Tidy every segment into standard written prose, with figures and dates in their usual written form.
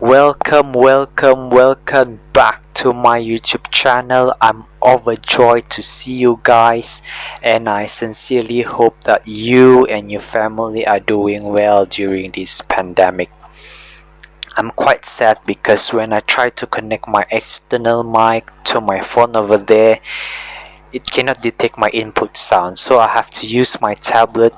Welcome back to my YouTube channel. I'm overjoyed to see you guys, and I sincerely hope that you and your family are doing well during this pandemic. I'm quite sad because when I try to connect my external mic to my phone over there, it cannot detect my input sound, so I have to use my tablet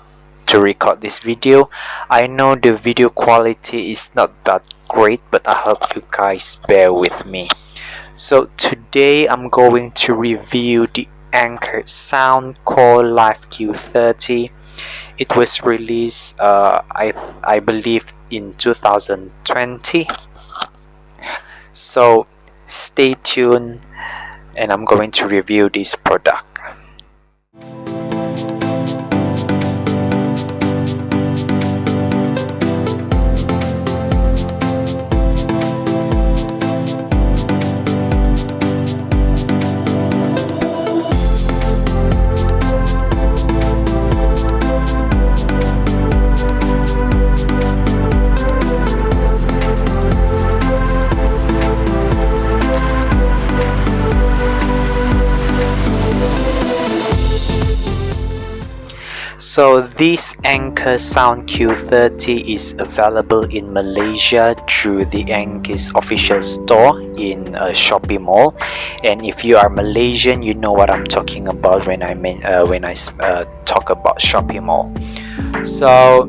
to record this video. I know the video quality is not that great, but I hope you guys bear with me. So today I'm going to review the Anker Soundcore Q30. It was released I believe in 2020. So stay tuned and I'm going to review this product. So this Anker Soundcore Q30 is available in Malaysia through the Anker's official store in Shopee Mall. And if you are Malaysian, you know what I'm talking about when I talk about Shopee Mall. So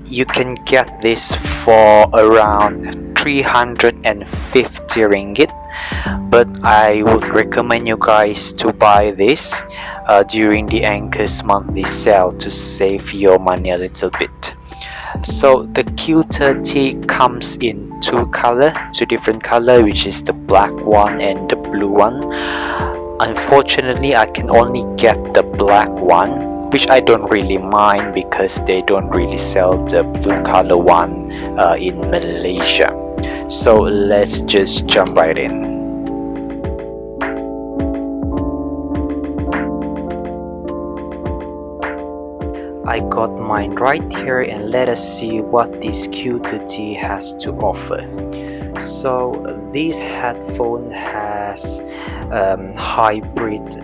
you can get this for around 350 ringgit, but I would recommend you guys to buy this during the Anker's monthly sale to save your money a little bit. So the Q30 comes in two different color, which is the black one and the blue one. Unfortunately, I can only get the black one, which I don't really mind because they don't really sell the blue color one in Malaysia. So let's just jump right in. I got mine right here, and let us see what this Q30 has to offer. So this headphone has hybrid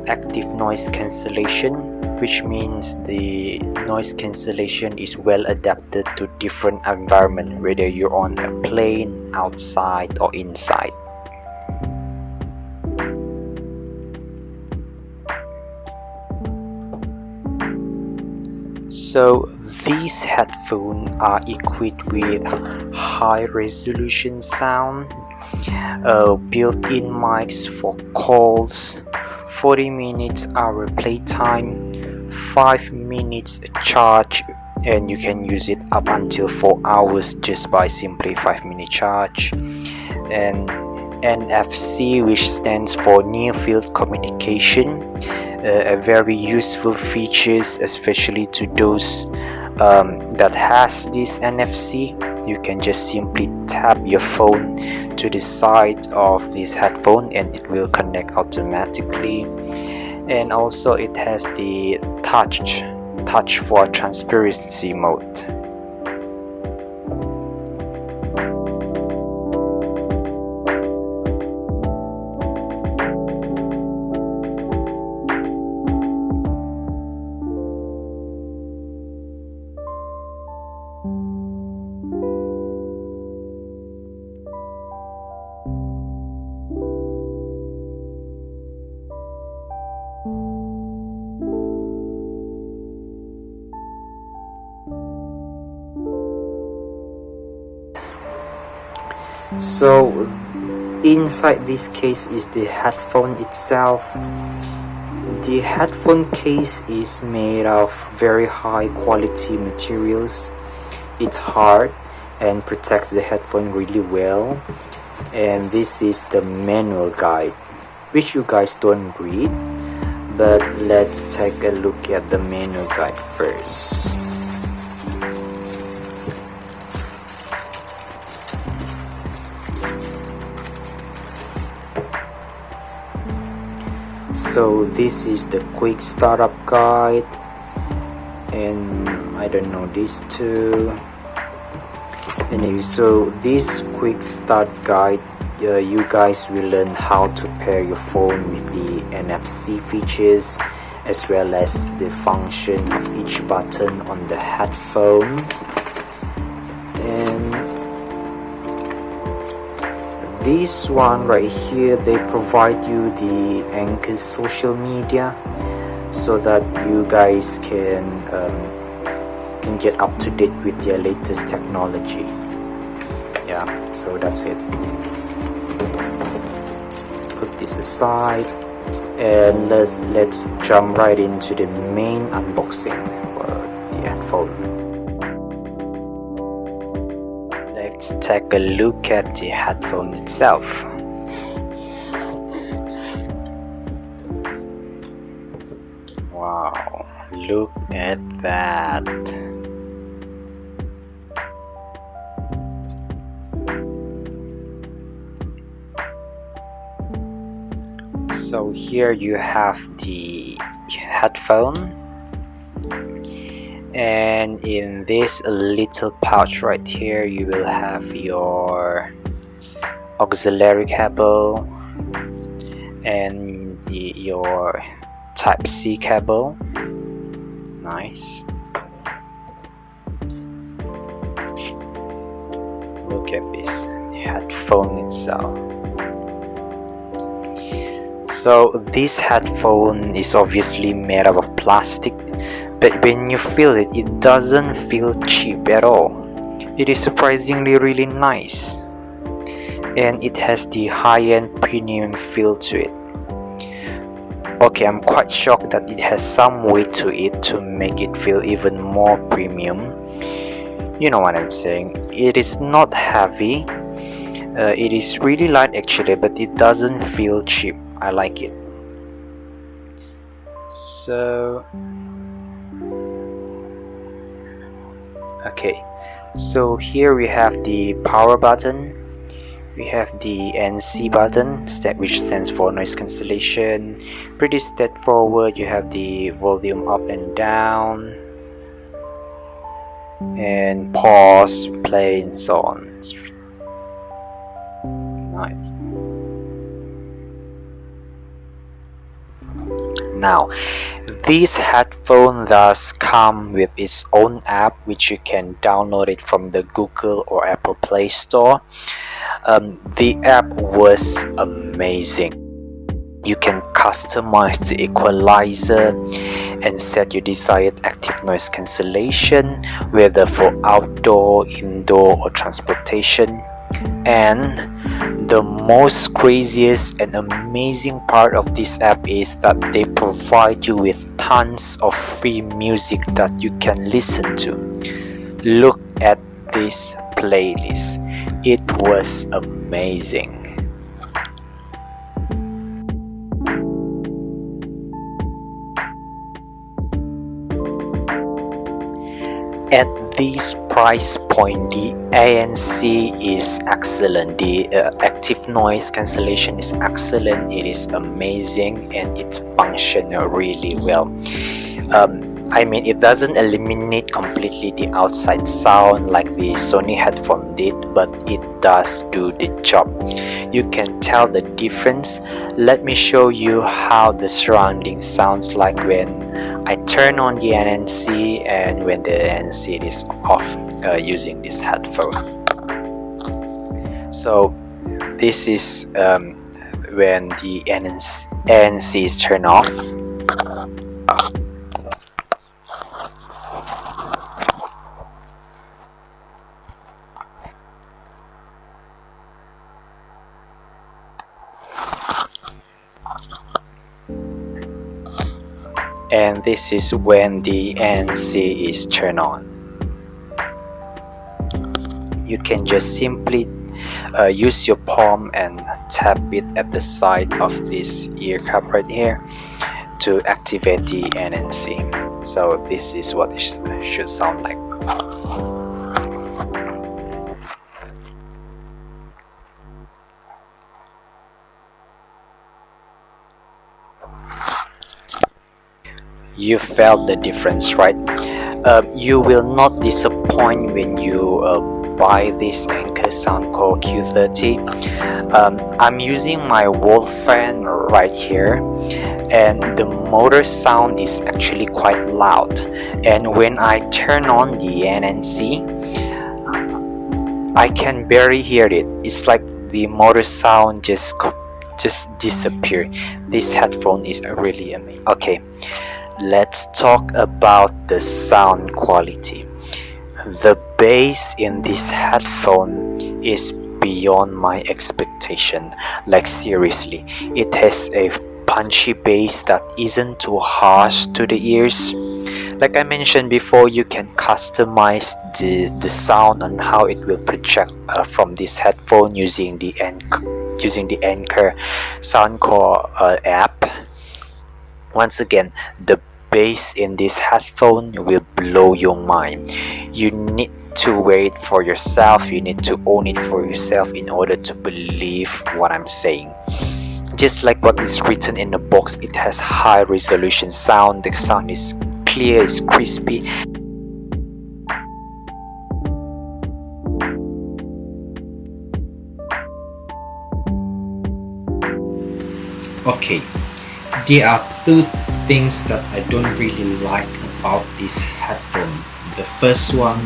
active noise cancellation, which means the noise cancellation is well adapted to different environment, whether you're on a plane, outside or inside. So these headphones are equipped with high resolution sound, built-in mics for calls, 40 minutes hour playtime, 5 minutes charge, and you can use it up until 4 hours just by simply 5-minute charge, and NFC, which stands for near field communication, a very useful features, especially to those that has this NFC. You can just simply tap your phone to the side of this headphone and it will connect automatically. And also it has the touch for transparency mode. So inside this case is the headphone itself. The headphone case is made of very high quality materials. It's hard and protects the headphone really well. And this is the manual guide, which you guys don't read, but let's take a look at the manual guide first. So this is the quick startup guide, and I don't know these two. Anyway, so this quick start guide, you guys will learn how to pair your phone with the NFC features as well as the function of each button on the headphone. And this one right here, they provide you the Anker social media so that you guys can get up to date with their latest technology. Yeah, so that's it. Put this aside and let's jump right into the main unboxing for the headphone. Let's take a look at the headphone itself. Wow, look at that. So here you have the headphone, and in this little pouch right here you will have your auxiliary cable and your Type-C cable. Nice. Look at this, the headphone itself. So this headphone is obviously made out of plastic, but when you feel it, it doesn't feel cheap at all. It is surprisingly really nice, and it has the high-end premium feel to it. Okay, I'm quite shocked that it has some weight to it to make it feel even more premium. You know what I'm saying. It is not heavy. It is really light actually, but it doesn't feel cheap. I like it. So okay, so here we have the power button, we have the NC button, which stands for noise cancellation. Pretty straightforward. You have the volume up and down, and pause, play, and so on. Nice. Now, this headphone does come with its own app, which you can download it from the Google or Apple Play Store. The app was amazing. You can customize the equalizer and set your desired active noise cancellation, whether for outdoor, indoor, or transportation. And the most craziest and amazing part of this app is that they provide you with tons of free music that you can listen to. Look at this playlist. It was amazing. At this price point, the ANC is excellent. The active noise cancellation is excellent. It is amazing, and it's functional really well. I mean, it doesn't eliminate completely the outside sound like the Sony headphone did, but it does do the job. You can tell the difference. Let me show you how the surrounding sounds like when I turn on the ANC and when the ANC is off using this headphone. So this is when the ANC is turned off. And this is when the ANC is turned on. You can just simply use your palm and tap it at the side of this ear cup right here to activate the ANC. So this is what it should sound like. You felt the difference, right? You will not disappoint when you buy this Anker Soundcore Q30. I'm using my wall fan right here, and the motor sound is actually quite loud, and when I turn on the NNC, I can barely hear it. It's like the motor sound just disappear. This headphone is really amazing. Okay, let's talk about the sound quality. The bass in this headphone is beyond my expectation. Like seriously, it has a punchy bass that isn't too harsh to the ears. Like I mentioned before, you can customize the sound and how it will project from this headphone using the Anker Soundcore app. Once again, the bass in this headphone will blow your mind. You need to wear it for yourself, you need to own it for yourself in order to believe what I'm saying. Just like what is written in the box, it has high resolution sound. The sound is clear, it's crispy. Okay, there are two things that I don't really like about this headphone. The first one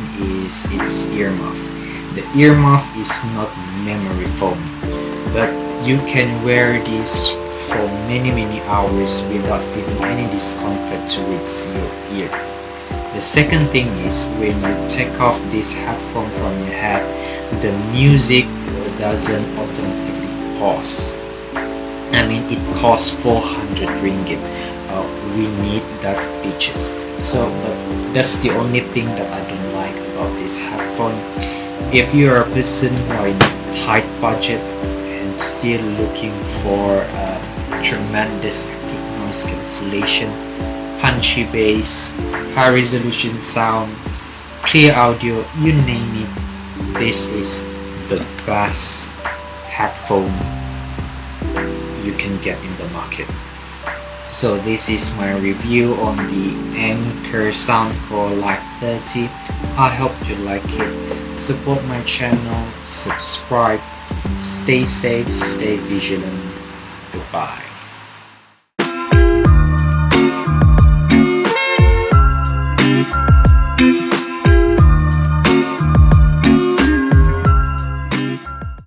is its earmuff. The earmuff is not memory foam, but you can wear this for many hours without feeling any discomfort towards your ear. The second thing is, when you take off this headphone from your head, the music doesn't automatically pause. I mean, it costs 400 ringgit. We need that features. So that's the only thing that I don't like about this headphone. If you are a person who are in a tight budget and still looking for tremendous active noise cancellation, punchy bass, high resolution sound, clear audio, you name it, this is the best headphone you can get in the market. So this is my review on the Anker Soundcore Q30. I hope you like it. Support my channel, subscribe, stay safe, stay vigilant. Goodbye.